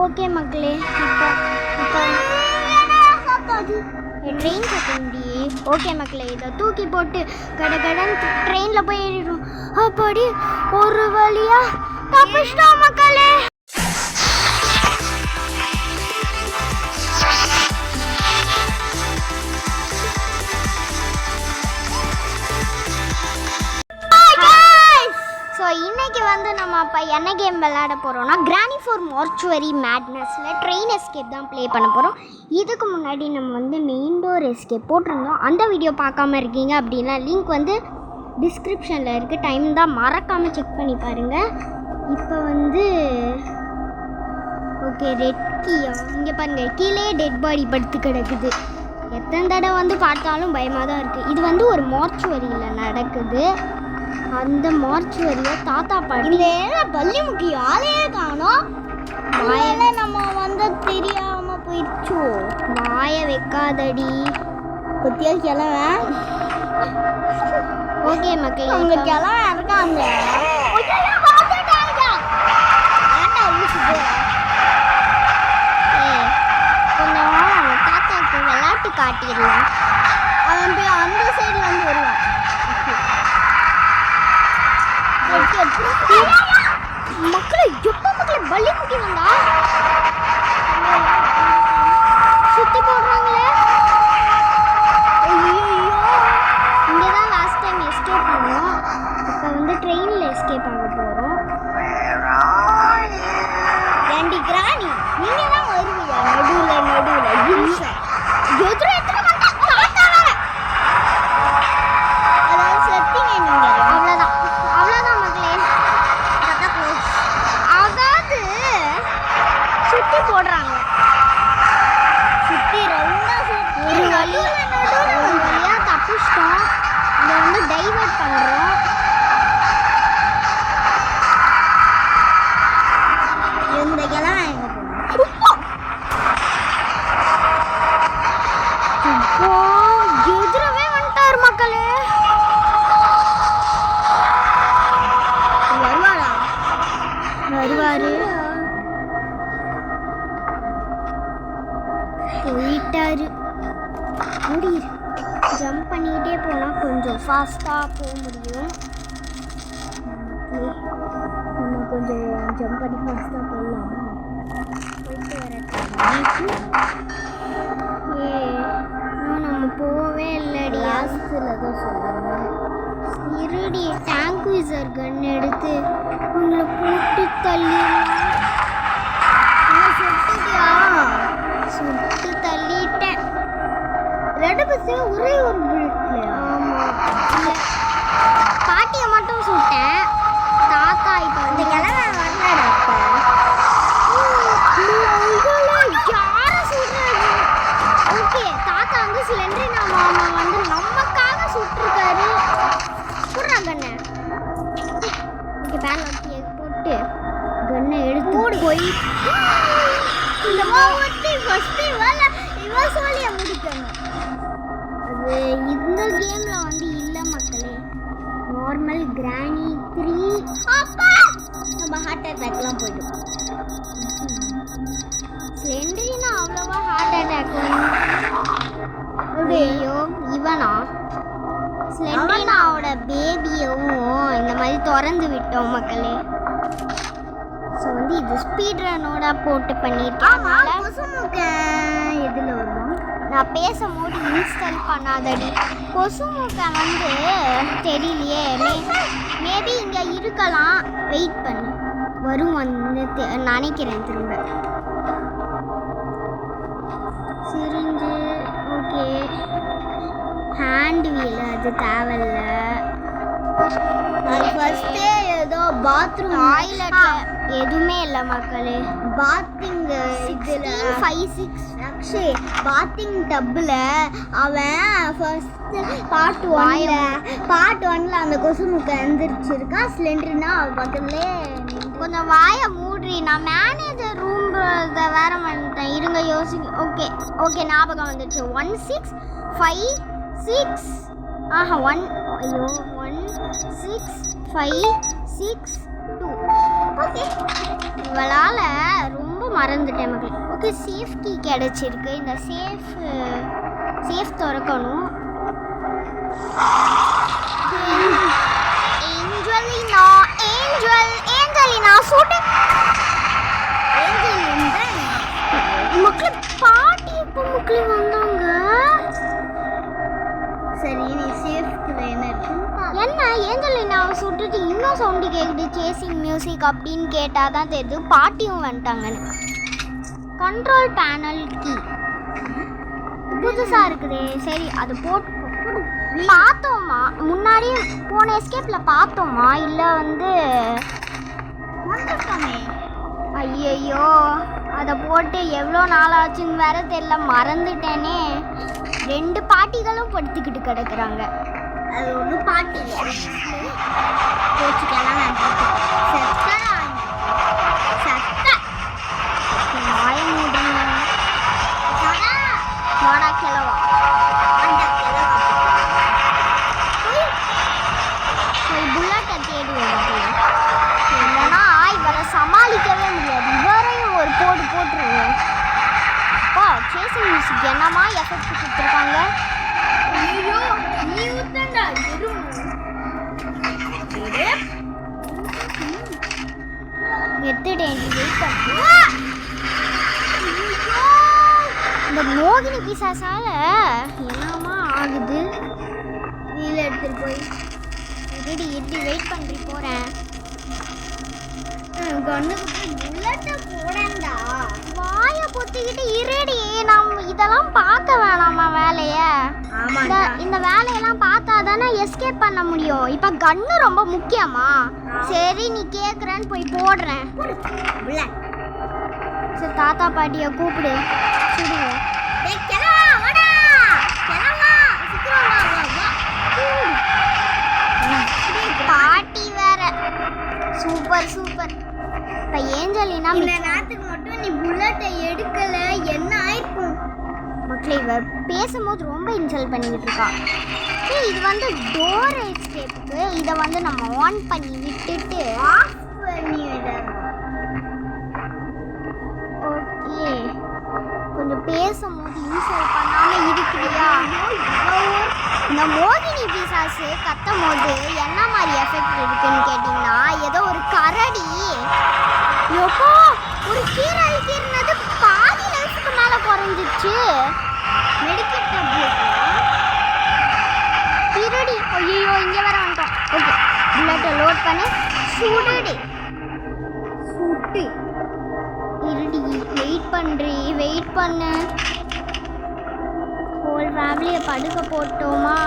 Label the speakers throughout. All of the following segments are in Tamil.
Speaker 1: ஓகே மக்களே, இப்போ ட்ரெயின் கட்டி. ஓகே மக்களே, இதை தூக்கி போட்டு கடன் ட்ரெயினில் போய் ஏறிடும். அப்படி ஒரு வழியா தப்பிச்சிட்டோம் மக்களே. ஸோ இன்றைக்கி நம்ம அப்போ என்ன கேம் விளையாட போகிறோம்னா கிரானி ஃபார் மார்ச்சுவரி மேட்னஸில் ட்ரெயின் எஸ்கேப் தான் ப்ளே பண்ண போகிறோம். இதுக்கு முன்னாடி நம்ம மெயின் டோர் எஸ்கேப் போட்டிருந்தோம். அந்த வீடியோ பார்க்காம இருக்கீங்க அப்படின்னா லிங்க் டிஸ்கிரிப்ஷனில் இருக்குது. டைம் தான் மறக்காமல் செக் பண்ணி பாருங்கள். இப்போ ஓகே ரெட் கீயா இங்கே பாருங்கள், கீழே டெட் பாடி படுத்து கிடக்குது. எத்தனை தடவை பார்த்தாலும் பயமாக தான் இருக்குது. இது ஒரு மார்ச்சுவரியில் நடக்குது. அந்த மார்ச்சுவரியில் தாத்தா பாட்டி பள்ளி முக்கிய ஆளையே காணோம். வாயில நம்ம தெரியாமல் போயிடுச்சோ. வாய வைக்காதடி பத்தியா கிளம்ப. ஓகே மக்கள், அவங்க கிளம்ப இருக்காங்க. கொஞ்சம் தாத்தாவுக்கு விளையாட்டு காட்டிடலாம். அவன் போய் அந்த சைடில் வருவான். மக்களை எப்போ பள்ளி முக்கி வந்தா சுத்தி போடுறாங்களே. இங்கே தான் லாஸ்ட் டைம் எஸ்கேப் பண்ணோம். இப்போ ட்ரெயினில் எஸ்கேப் ஆக போகிறோம். ஏண்டி கிராணி, நீங்கள் தான் வருவீங்க நடுவில் எதிர போடுறாங்க. சுத்தி ஒரு வழியா தப்பிச்சிட்டோம். இதை டைவர்ட் பண்ணுறோம். இந்த கிழமை எதிரவே வந்துட்டார் மக்களே. வருவாரு போயிட்டாரு. முடியுது. ஜம்ப் பண்ணிக்கிட்டே போனால் கொஞ்சம் ஃபாஸ்ட்டாக போக முடியும். நம்ம கொஞ்சம் ஜம்ப் பண்ணி ஃபாஸ்ட்டாக போடலாம். போயிட்டு இன்னும் நம்ம போகவே இல்லைடி. லாஸ்ட்டில் தான் சொல்லுவாங்க. இருடி டேங்க் வீசர் கன் எடுத்து உங்களை போட்டு தள்ளி சுட்டு தள்ளிட்டேன். ரெண்டு பஸ்ஸையும் ஒரே ஒரு புல்லட்ல. ஆமாம், பாட்டியை மட்டும் சுட்டேன். தாத்தா இப்போ கிழமை வரலடா. யாரை சுடுறது? ஓகே, தாத்தா சிலிண்டர் நம்ம நமக்காக சுட்டுருக்காரு. போடுறான் கண்ணை. ஓகே, பேன் வச்சு போட்டு கண்ணை எடுத்து போய் இந்த ஃபஸ்ட்டு இவன் சொல்லிய முடிக்கணும். அது இந்த கேமில் இல்லை மக்களே. நார்மல் கிரானி 3 அப்பா நம்ம ஹார்ட் அட்டாக்லாம் போய்டும். ஸ்லெண்டரினா அவ்வளோவா ஹார்ட் அட்டாக் ஐயோ இவனா ஸ்லெண்டரினாவோட பேபியவும் இந்த மாதிரி திறந்து விட்டோம் மக்களே. ஸோ இது ஸ்பீட் ரனோட போட்டு பண்ணியிருக்கேன். எதில் வரும்? நான் பேசும்போது இன்ஸ்டால் பண்ணாதடி. கொசுமுக்கை தெரியலையே. மேபி இங்கே இருக்கலாம். வெயிட் பண்ணு, வரும் நினைக்கிறேன். திரும்ப சிரிஞ்சு ஓகே. ஹேண்ட் வீல் அது தேவையில்ல. ஃபஸ்ட்டே ஏதோ பாத்ரூம் டாய்லெட்டில் எதுவுமே இல்லை மக்களே. பாத்திங் இதில் 5-6 அக்ஷய் பாத்திங் டப்பில் அவன் ஃபஸ்ட்டு பார்ட் 1ல் அந்த கொசு முக்கை எந்திரிச்சிருக்கான். சிலிண்டர்னா அவள் பக்கத்துலேயே கொஞ்சம் வாயை மூடி. நான் மேனேஜர் ரூம் வேற பண்ணிட்டேன். இருங்க யோசிக்க. ஓகே ஞாபகம் வந்துடுச்சு. 165 165 6 2. ஓகே, இவளால் ரொம்ப மறந்து வந்துட்டேன் மக்களே. ஓகே, சேஃப் கீ கிடைச்சிருக்கு. இந்த சேஃப் திறக்கணும். ஏஞ்சலினா சூட்டு மக்களே. பாட்டி எப்போ மக்களே வந்தாங்க? சரி, நீ சேஃப்ல என்ன இருக்கு? என்ன ஏஞ்சலினாவை சுட்டுட்டு இன்னும் சவுண்டு கேட்குது, சேசிங் மியூசிக் அப்படின்னு கேட்டால் தான் தெரியுது பாட்டியும் வந்துட்டாங்கன்னு. கண்ட்ரோல் பேனல் கீ புதுசாக இருக்குதே. சரி, அது போட்டு பார்த்தோமா? முன்னாடி போன எஸ்கேப்பில் பார்த்தோமா? இல்லை வந்து வந்துட்டோமே. ஐயையோ, அதை போட்டு எவ்வளோ நாள் ஆச்சுன்னு வேற தெரியல, மறந்துட்டேனே. 2 பாட்டிகளும் படுத்துக்கிட்டு கிடக்குறாங்க. அது ஒன்றும் பாட்டி போச்சுக்கலாம். வாய மூடுங்க. வாடா கிளவா. புல்லட்டை தேடுவோம். இல்லைன்னா இவரை சமாளிக்கவே முடியாது. இவரையும் ஒரு போட்டுருவோம். அப்பா, சேசிங் மியூசிக் என்னமா எஃபெக்ட் கொடுத்துருக்காங்க. ஐயோ, நீ ஊத்தண்டா எடுத்துட்டேன். இந்த மோகினி பிசாசால என்னமா ஆகுது? வீல எடுத்துட்டு போய் ரெடி வெயிட் பண்ணி போறேன். புல்லட்டை போடண்டா. வாயை பொத்திக்கிட்டு இருடி. நம்ம இதெல்லாம் பார்க்க வேணாமா வேலைய? இந்த வேலையெல்லாம் பார்த்தா தானே எஸ்கேப் பண்ண முடியும். இப்போ கன்னு ரொம்ப முக்கியமா? சரி, நீ கேட்குறேன்னு போய் போடுறேன். சரி, தாத்தா பாட்டியை கூப்பிடு, சுடுவோம். பாட்டி வேற சூப்பர். இப்போ ஏஞ்சலினா இந்த நேரத்துக்கு மட்டும் நீ புல்லட்டை எடுக்கல, என்ன ஆயிருக்கும் மக்களே? இவர் பேசும்போது ரொம்ப இன்சல்ட் பண்ணிக்கிட்டு இருக்கா. இது வந்து டோர் எஸ்கேப்புக்கு. இதை வந்து நம்ம ஆன் பண்ணி விட்டுட்டு ஆஃப் பண்ணி விடணும். ஓகே, கொஞ்சம் பேசும்போது இன்சல்ட் பண்ணாமல் இருக்கிறியா? இந்த மோகினி பிசாசு கத்தும் போது என்ன மாதிரி எஃபெக்ட் இருக்குன்னு கேட்டிங்கன்னா, ஏதோ ஒரு கரடி எப்போ ஒரு கீரை அழிக்கிறது பாதி லைஃப்க்கு மேலே குறைஞ்சிச்சு. மெடிக்கல் திருடி. ஐயோ, இங்கே வர வந்துட்டோம். ஓகே, புல்லட்டை லோட் பண்ணி சுட்டு இருடி. வெயிட் பண்ணு. ஹோல் ஃபேமிலியை படுக்க போட்டோமா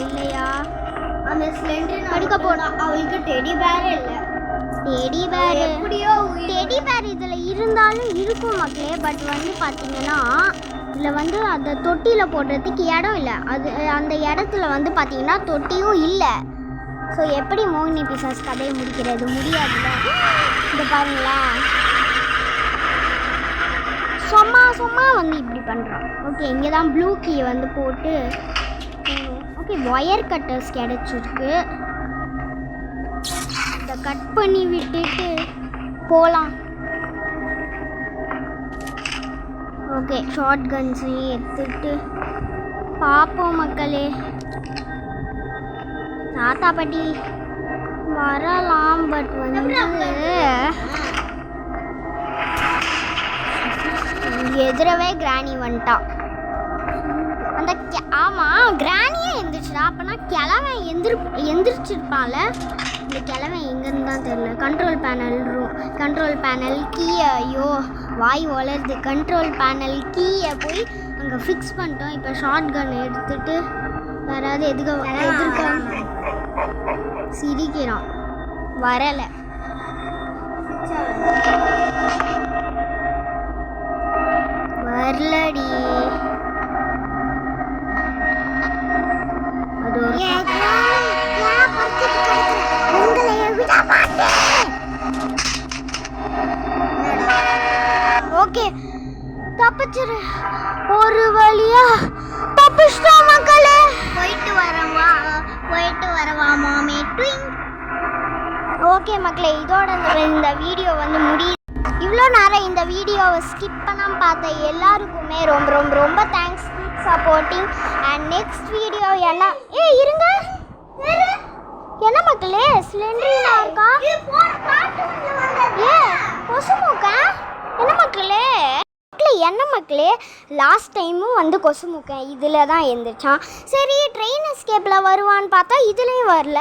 Speaker 1: இல்லையா? அந்த சிலிண்டர் படுக்க போட்டோம். அவளுக்கு டெடி பேர் இல்லை. டெடி பேர் இதில் இருந்தாலும் இருக்கும் மக்களே. பட் வந்து பார்த்தீங்கன்னா இதில் வந்து அந்த தொட்டியில் போடுறதுக்கு இடம் இல்லை. அந்த இடத்துல வந்து பார்த்தீங்கன்னா தொட்டியும் இல்லை. ஸோ எப்படி மோகினி பிசாஸ் கதையை முடிக்கிறது? முடியாதுல்ல. இதை பாருங்களேன், சும்மா வந்து இப்படி பண்ணுறான். ஓகே, இங்கே தான் ப்ளூ கீ வந்து போட்டு. ஓகே, ஒயர் கட்டர்ஸ் கிடச்சிருக்கு. இதை கட் பண்ணி விட்டுட்டு போகலாம். ஓகே, ஷார்ட் கன்ஸையும் எடுத்துட்டு பார்ப்போம் மக்களே. தாத்தா பாட்டி வரலாம், பட் வந்து எதிரவே கிராணி வந்துட்டா. அந்த ஆமாம், கிராணியே எந்திரிச்சிடா. அப்போனா கிழவன் எந்திரிச்சிருப்பான்ல. இந்த கிழவன் எங்கேருந்து தான் தெரியல. கண்ட்ரோல் பேனல் கீயை. ஐயோ, வாய் வளருது. கண்ட்ரோல் பேனல் கீயை போய் அங்கே ஃபிக்ஸ் பண்ணிட்டோம். இப்போ ஷார்ட் கன் எடுத்துட்டு யாராவது எதிர்க்க சிரிக்கிறான். வரலை. வரலடி. அது ஓகே, தப்பிச்சிரு. ஒரு வழியா தப்பிச்சிட்டோம் மக்களே. போயிட்டு வரவா மாமே ட்விங். ஓகே மக்களே, இதோட இந்த வீடியோ வந்து முடியுது. இவ்வளோ நேரம் இந்த வீடியோவை ஸ்கிப் பண்ணாமல் பார்த்த எல்லாருக்குமே ரொம்ப ரொம்ப ரொம்ப thanks supporting. And next video என்ன இருங்க என்ன மக்களே சிலிண்டரினா இருக்கா கொசுமுக்க என்ன மக்களே என்ன மக்களே லாஸ்ட் டைமும் வந்து கொசுமுக்க இதில் தான் எழுந்திரிச்சான். சரி ட்ரெயின் எஸ்கேப்பில் வருவான்னு பார்த்தா இதுலேயும் வரல.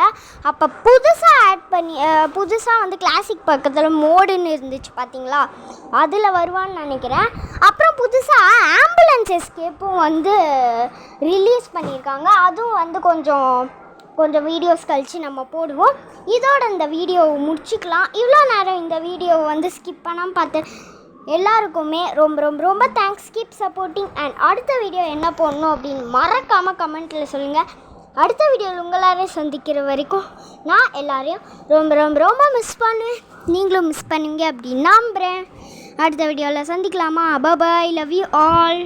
Speaker 1: அப்போ புதுசாக ஆட் பண்ணி புதுசாக வந்து கிளாசிக் பக்கத்தில் மோடுன்னு இருந்துச்சு பார்த்தீங்களா, அதில் வருவான்னு நினைக்கிறேன். அப்புறம் புதுசாக ஆம்புலன்ஸ் எஸ்கேப்பும் வந்து ரிலீஸ் பண்ணியிருக்காங்க. அதுவும் வந்து கொஞ்சம் வீடியோஸ் கழித்து நம்ம போடுவோம். இதோட இந்த வீடியோவை முடிச்சுக்கலாம். இவ்வளோ நேரம் இந்த வீடியோவை வந்து ஸ்கிப் பண்ணாமல் பார்த்து எல்லாருக்குமே ரொம்ப ரொம்ப ரொம்ப தேங்க்ஸ். Keep supporting. அண்ட் அடுத்த வீடியோ என்ன போடணும் அப்படின்னு மறக்காமல் கமெண்ட்டில் சொல்லுங்கள். அடுத்த வீடியோவில் உங்களாரையும் சந்திக்கிற வரைக்கும் நான் எல்லாரையும் ரொம்ப ரொம்ப ரொம்ப மிஸ் பண்ணுவேன். நீங்களும் மிஸ் பண்ணுவீங்க அப்படின்னு நம்புகிறேன். அடுத்த வீடியோவில் சந்திக்கலாமா? பாய், லவ் யூ ஆல்.